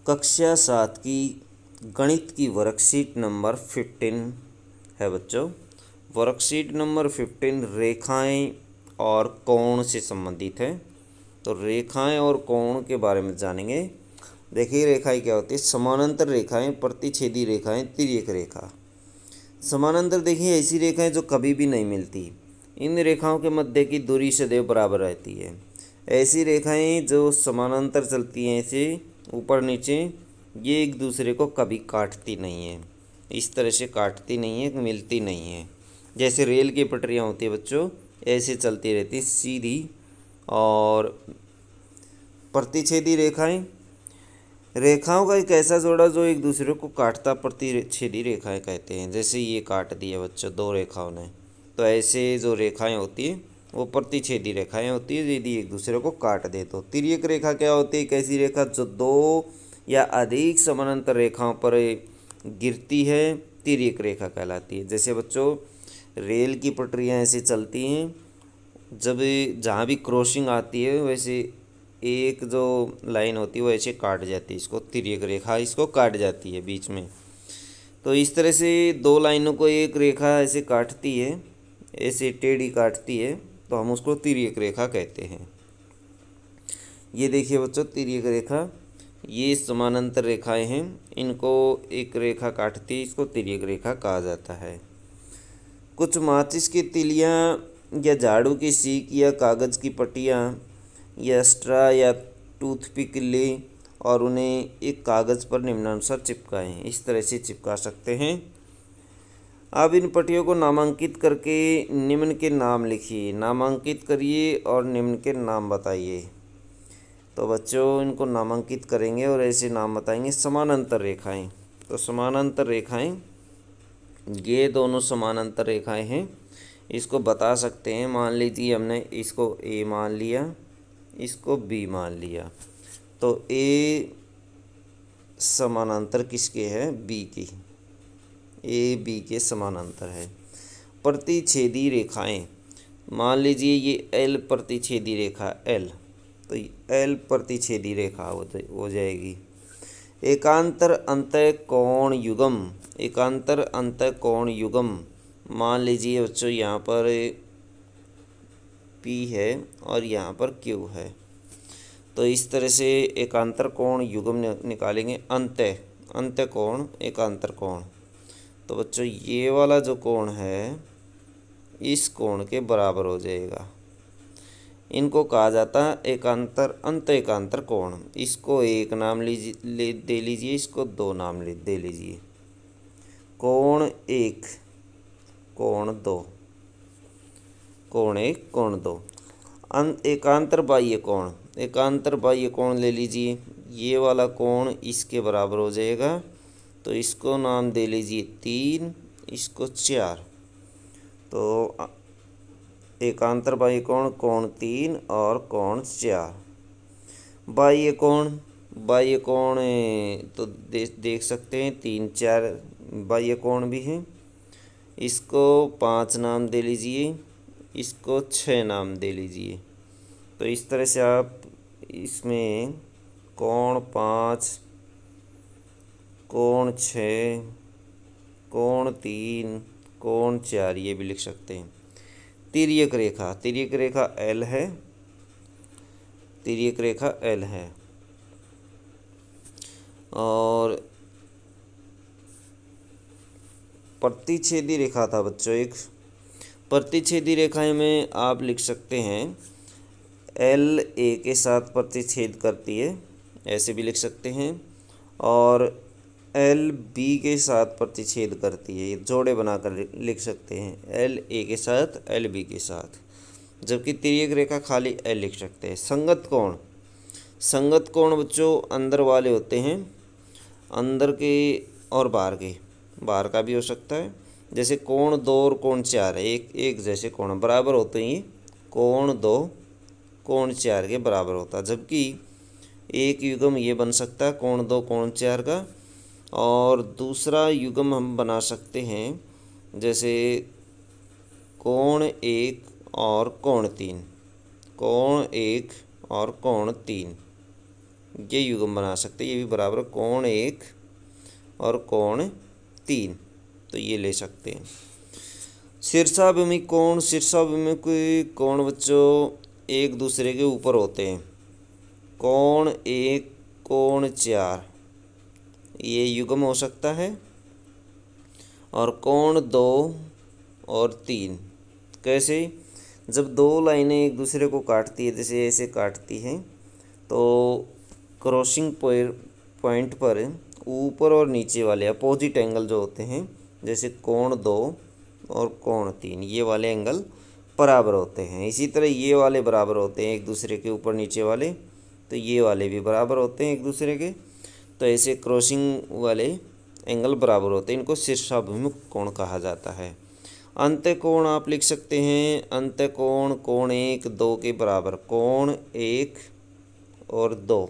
कक्षा 7 की गणित की वर्कशीट नंबर 15 है बच्चों। वर्कशीट नंबर 15 रेखाएं और कोण से संबंधित है। तो रेखाएं और कोण के बारे में जानेंगे। देखिए रेखाएं क्या होती है। समानांतर रेखाएं, प्रतिच्छेदी रेखाएं, तिर्यक रेखा। समानांतर देखिए ऐसी रेखाएं जो कभी भी नहीं मिलती। इन रेखाओं के मध्य की दूरी सदैव बराबर रहती है। ऐसी रेखाएं जो समानांतर चलती हैं ऐसे ऊपर नीचे, ये एक दूसरे को कभी काटती नहीं है। इस तरह से काटती नहीं है, मिलती नहीं है। जैसे रेल की पटरियाँ होती है बच्चों, ऐसे चलती रहती सीधी। और प्रतिच्छेदी रेखाएं, रेखाओं का एक ऐसा जोड़ा जो एक दूसरे को काटता प्रतिच्छेदी रेखाएं कहते हैं। जैसे ये काट दिया बच्चों दो रेखाओं ने, तो ऐसे जो रेखाएं होती है वो प्रतिच्छेदी रेखाएं होती है यदि एक दूसरे को काट दे तो। तिर्यक रेखा क्या होती है? एक ऐसी रेखा जो दो या अधिक समानांतर रेखाओं पर गिरती है, तिर्यक रेखा कहलाती है। जैसे बच्चों रेल की पटरियाँ ऐसे चलती हैं, जब जहाँ भी क्रॉसिंग आती है वैसे एक जो लाइन होती है वो ऐसे काट जाती है, इसको तिर्यक रेखा इसको काट जाती है बीच में। तो इस तरह से दो लाइनों को एक रेखा ऐसे काटती है, ऐसे टेढ़ी काटती है, तो हम उसको तिर्यक रेखा कहते हैं। ये देखिए बच्चों तिर्यक रेखा, ये समानांतर रेखाएं हैं, इनको एक रेखा काटती है, इसको तिर्यक रेखा कहा जाता है। कुछ माचिस की तिलियां या झाड़ू की सीक या कागज़ की पट्टियाँ या स्ट्रा या टूथपिक ले और उन्हें एक कागज़ पर निम्नानुसार चिपकाएं। इस तरह से चिपका सकते हैं। अब इन पट्टियों को नामांकित करके निम्न के नाम लिखिए। नामांकित करिए और निम्न के नाम बताइए। तो बच्चों इनको नामांकित करेंगे और ऐसे नाम बताएंगे। समानांतर रेखाएं, तो समानांतर रेखाएं, ये दोनों समानांतर रेखाएं हैं, इसको बता सकते हैं। मान लीजिए हमने इसको ए मान लिया, इसको बी मान लिया, तो ए समानांतर किसके है? बी की। ए बी के समानांतर है। प्रतिच्छेदी रेखाएं, मान लीजिए ये एल प्रतिच्छेदी रेखा एल, तो एल प्रतिच्छेदी रेखा हो जाएगी। एकांतर अंतःकोण युग्म, एकांतर अंतःकोण युग्म, मान लीजिए बच्चों यहाँ पर P है और यहाँ पर Q है, तो इस तरह से एकांतर कोण युग्म निकालेंगे। अंतःकोण एकांतर कोण, तो बच्चों ये वाला जो कोण है इस कोण के बराबर हो जाएगा। इनको कहा जाता है एकांतर अंत एकांतर कोण। इसको एक नाम दे लीजिए, इसको दो नाम दे लीजिए। कोण एक, कोण दो, कोण एक, कोण दो। एकांतर बाह्य कोण, एकांतर बाह्य कोण ले लीजिए। ये वाला कोण इसके बराबर हो जाएगा, तो इसको नाम दे लीजिए 3, इसको 4। तो एकांतर बाह्य कोण कोण 3 और कोण 4। बाह्य कोण, बाह्य कोण तो देख सकते हैं 3 4 बाह्य कोण भी हैं। इसको 5 नाम दे लीजिए, इसको 6 नाम दे लीजिए। तो इस तरह से आप इसमें कोण 5, कोण 6, कोण 3, कोण 4 ये भी लिख सकते हैं। तिर्यक रेखा, तिर्यक रेखा एल है, तिर्यक रेखा एल है। और प्रतिच्छेदी रेखा था बच्चों एक, प्रतिच्छेदी रेखाएं में आप लिख सकते हैं एल ए के साथ प्रतिच्छेद करती है, ऐसे भी लिख सकते हैं। और एल बी के साथ प्रतिच्छेद करती है, ये जोड़े बनाकर लिख सकते हैं, एल ए के साथ एल बी के साथ। जबकि तिर्यक रेखा खाली एल लिख सकते हैं। संगत कोण, संगत कोण बच्चों अंदर वाले होते हैं, अंदर के और बाहर के, बाहर का भी हो सकता है। जैसे कोण 2 और कोण 4 है, एक जैसे कोण बराबर होते हैं, कोण 2 कोण 4 के बराबर होता है। जबकि एक युग्म ये बन सकता है कोण 2 कोण 4 का, और दूसरा युग्म हम बना सकते हैं जैसे कोण 1 और कोण 3, कोण 1 और कोण 3, ये युग्म बना सकते हैं, ये भी बराबर कोण 1 और कोण 3, तो ये ले सकते हैं। शीर्षाभिमुखी कोण, शीर्षाभिमुखी कोण बच्चों एक दूसरे के ऊपर होते हैं। कोण 1 कोण 4 ये युग्म हो सकता है, और कोण 2 और 3 कैसे, जब दो लाइनें एक दूसरे को काटती है, जैसे ऐसे काटती हैं, तो क्रॉसिंग पॉइंट पर ऊपर और नीचे वाले अपोजिट एंगल जो होते हैं, जैसे कोण 2 और कोण 3 ये वाले एंगल बराबर होते हैं। इसी तरह ये वाले बराबर होते हैं एक दूसरे के, ऊपर नीचे वाले, तो ये वाले भी बराबर होते हैं एक दूसरे के। तो ऐसे क्रॉसिंग वाले एंगल बराबर होते हैं, इनको शीर्षाभिमुख कोण कहा जाता है। अंत्यकोण आप लिख सकते हैं, अंत्यकोण कोण 1 2 के बराबर, कोण 1 और 2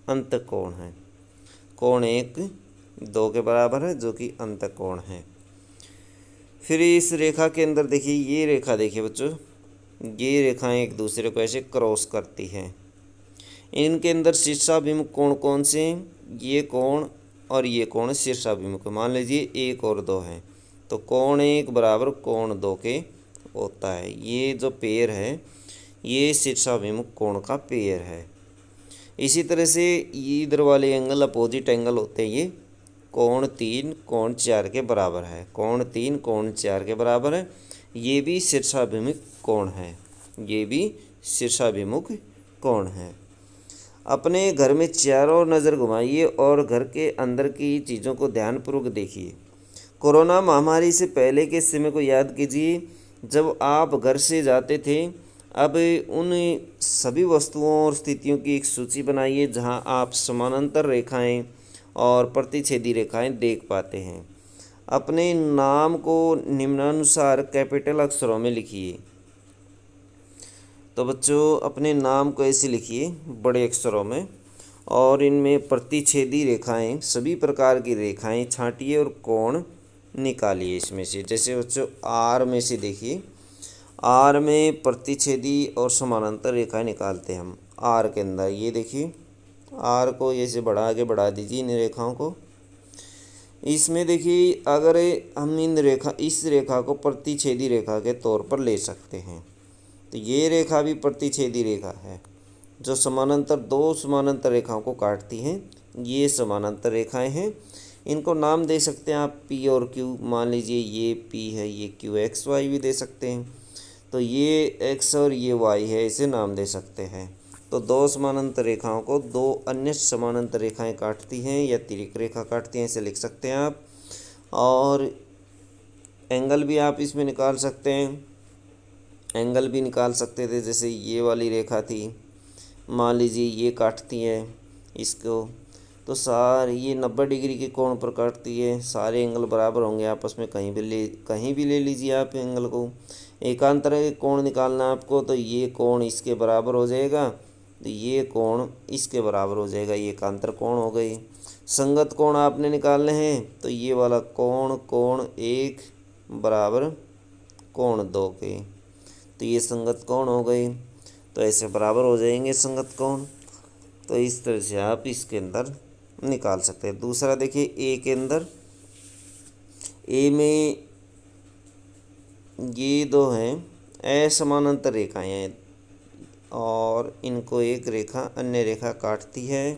अंत्यकोण है, कोण 1 2 के बराबर है जो कि अंत्यकोण है। फिर इस रेखा के अंदर देखिए, ये रेखा देखिए बच्चों, ये रेखाएं एक दूसरे को ऐसे क्रॉस करती हैं। इनके अंदर शीर्षाभिमुख कोण कौन से हैं, ये कोण और ये कोण शीर्षाभिमुख, मान लीजिए 1 और 2 हैं, तो कोण 1 बराबर कोण 2 के होता है। ये जो पेयर है ये शीर्षाभिमुख कोण का पेयर है। इसी तरह से इधर वाले एंगल अपोजिट एंगल होते हैं, ये कोण 3 कोण 4 के बराबर है, कोण 3 कोण 4 के बराबर है। ये भी शीर्षाभिमुख कोण है, ये भी शीर्षाभिमुख कोण है। अपने घर में चारों ओर नज़र घुमाइए और घर के अंदर की चीज़ों को ध्यानपूर्वक देखिए। कोरोना महामारी से पहले के समय को याद कीजिए, जब आप घर से जाते थे। अब उन सभी वस्तुओं और स्थितियों की एक सूची बनाइए जहां आप समानांतर रेखाएं और प्रतिच्छेदी रेखाएं देख पाते हैं। अपने नाम को निम्नानुसार कैपिटल अक्षरों में लिखिए। तो बच्चों अपने नाम को ऐसे लिखिए बड़े अक्षरों में, और इनमें प्रतिच्छेदी रेखाएं, सभी प्रकार की रेखाएं छांटिए और कोण निकालिए इसमें से। जैसे बच्चों आर में से देखिए, आर में प्रतिच्छेदी और समानांतर रेखाएं निकालते हैं हम। आर के अंदर ये देखिए, आर को ऐसे आगे बढ़ा दीजिए इन रेखाओं को। इसमें देखिए अगर हम इस रेखा को प्रतिच्छेदी रेखा के तौर पर ले सकते हैं, तो ये रेखा भी प्रतिच्छेदी रेखा है जो दो समानांतर रेखाओं को काटती हैं। ये समानांतर रेखाएं हैं, इनको नाम दे सकते हैं आप पी और क्यू। मान लीजिए ये पी है, ये क्यू, एक्स वाई भी दे सकते हैं। तो ये एक्स और ये वाई है, इसे नाम दे सकते हैं। तो दो समानांतर रेखाओं को दो अन्य समानांतर रेखाएं काटती हैं या तिर्यक रेखा काटती हैं, इसे लिख सकते हैं आप। और एंगल भी आप इसमें निकाल सकते हैं, एंगल भी निकाल सकते थे। जैसे ये वाली रेखा थी, मान लीजिए ये काटती है इसको, तो सारे ये 90 डिग्री के कोण पर काटती है। सारे एंगल बराबर होंगे आपस में, कहीं भी ले लीजिए आप एंगल को। एकांतर कोण निकालना आपको, तो ये कोण इसके बराबर हो जाएगा, तो ये कोण इसके बराबर हो जाएगा, ये एकांतर कोण हो गई। संगत कोण आपने निकालने हैं, तो ये वाला कोण, कोण 1 बराबर कोण 2 के, तो ये संगत कोण हो गई। तो ऐसे बराबर हो जाएंगे संगत कोण। तो इस तरह से आप इसके अंदर निकाल सकते हैं। दूसरा देखिए, ए के अंदर, ए में ये दो हैं असमानांतर रेखाएं हैं और इनको एक रेखा अन्य रेखा काटती है,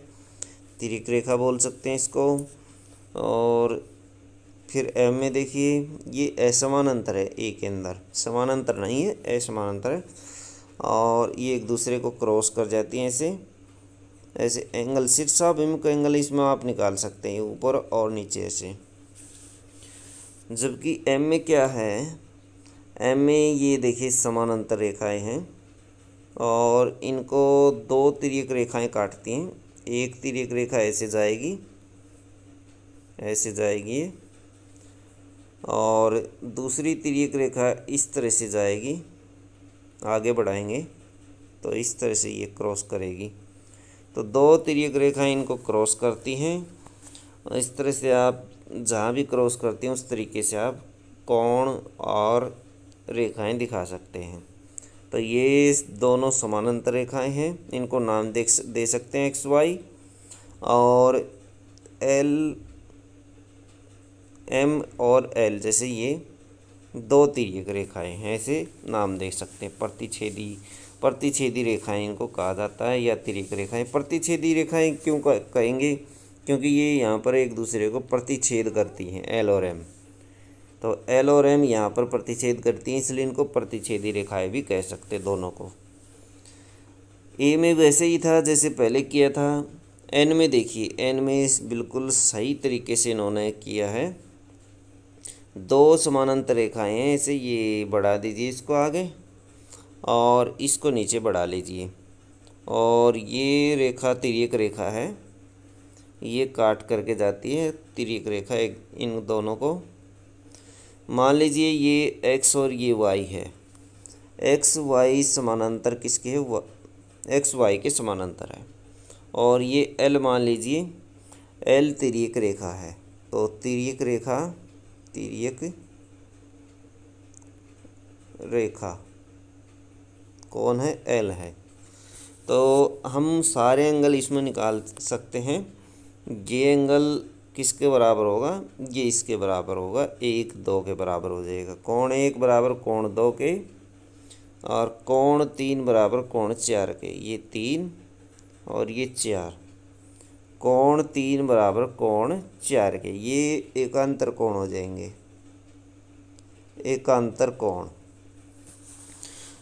तिर्यक रेखा बोल सकते हैं इसको। और फिर एम में देखिए, ये असमानांतर है, ए के अंदर समानांतर नहीं है, असमानांतर है, और ये एक दूसरे को क्रॉस कर जाती हैं ऐसे ऐसे। एंगल शीर्षाभिमुख एंगल इसमें आप निकाल सकते हैं ऊपर और नीचे ऐसे। जबकि एम में क्या है, एम में ये देखिए समानांतर रेखाएं हैं और इनको दो तिर्यक रेखाएं काटती हैं। एक तिर्यक रेखा ऐसे जाएगी, ऐसे जाएगी, और दूसरी तिर्यक रेखा इस तरह से जाएगी, आगे बढ़ाएंगे तो इस तरह से ये क्रॉस करेगी। तो दो तिर्यक रेखाएं इनको क्रॉस करती हैं। इस तरह से आप जहाँ भी क्रॉस करती हैं उस तरीके से आप कोण और रेखाएं दिखा सकते हैं। तो ये दोनों समानांतर रेखाएं हैं, इनको नाम दे सकते हैं एक्स वाई। और एल एम और एल जैसे ये दो तिर्यक रेखाएं हैं, ऐसे नाम दे सकते हैं। प्रतिच्छेदी रेखाएं इनको कहा जाता है, या तिर्यक रेखाएं। प्रतिच्छेदी रेखाएं क्यों कहेंगे? क्योंकि ये यहाँ पर एक दूसरे को प्रतिच्छेद करती हैं, एल और एम। तो एल और एम यहाँ पर प्रतिच्छेद करती हैं, इसलिए इनको प्रतिच्छेदी रेखाएं भी कह सकते हैं दोनों को। ए में वैसे ही था जैसे पहले किया था। एन में देखिए, एन में बिल्कुल सही तरीके से इन्होंने किया है। दो समानांतर रेखाएं हैं, ऐसे ये बढ़ा दीजिए इसको आगे और इसको नीचे बढ़ा लीजिए। और ये रेखा तिर्यक रेखा है, ये काट करके जाती है तिर्यक रेखा इन दोनों को। मान लीजिए ये एक्स और ये वाई है। एक्स वाई समानांतर किसके है? एक्स वाई के समानांतर है। और ये एल मान लीजिए, एल तिर्यक रेखा है। तो तिर्यक रेखा कौन है? एल है। तो हम सारे एंगल इसमें निकाल सकते हैं। ये एंगल किसके बराबर होगा? ये इसके बराबर होगा, 1 2 के बराबर हो जाएगा। कोण 1 बराबर कोण 2 के, और कोण 3 बराबर कोण 4 के। ये 3 और ये 4, कोण 3 बराबर कोण 4 के। ये एकांतर कोण हो जाएंगे, एकांतर कोण।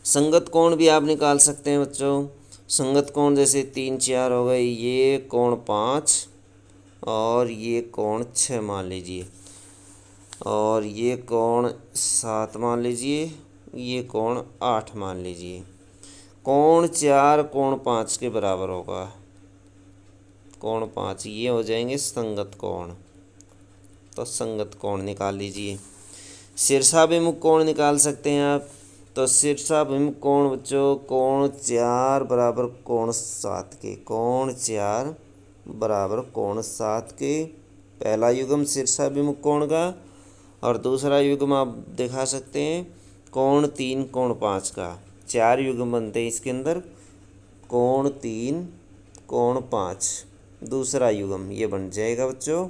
संगत कोण भी आप निकाल सकते हैं बच्चों। संगत कोण जैसे 3 4 हो गए, ये कोण 5 और ये कोण 6 मान लीजिए, और ये कोण 7 मान लीजिए, ये कोण 8 मान लीजिए। कोण 4 कोण 5 के बराबर होगा, कोण 5, ये हो जाएंगे संगत कोण। तो संगत कोण निकाल लीजिए। शीर्षाभिमुख कोण निकाल सकते हैं आप। तो शीर्षाभिमुख कोण बच्चों, कोण 4 बराबर कोण 7 के, कोण 4 बराबर कोण 7 के। पहला युग्म शीर्षाभिमुख कोण का, और दूसरा युग्म आप दिखा सकते हैं कोण 3 कोण 5 का। 4 युग्म बनते हैं इसके अंदर, कोण 3 कोण 5 दूसरा युग्म ये बन जाएगा बच्चों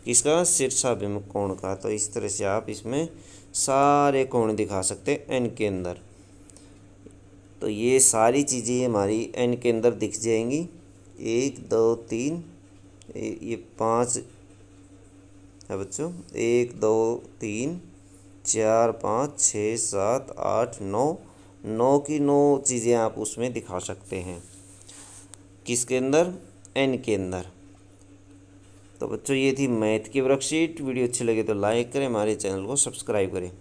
किसका? शीर्षाभिमुख कोण का। तो इस तरह से आप इसमें सारे कोण दिखा सकते हैं एन के अंदर। तो ये सारी चीज़ें हमारी एन के अंदर दिख जाएंगी। 1 2 3 ये 5 है बच्चों, 1 2 3 4 5 6 7 8 9, 9 की 9 चीज़ें आप उसमें दिखा सकते हैं। किसके अंदर? एन के अंदर। तो बच्चों ये थी मैथ की वर्कशीट। वीडियो अच्छी लगे तो लाइक करें, हमारे चैनल को सब्सक्राइब करें।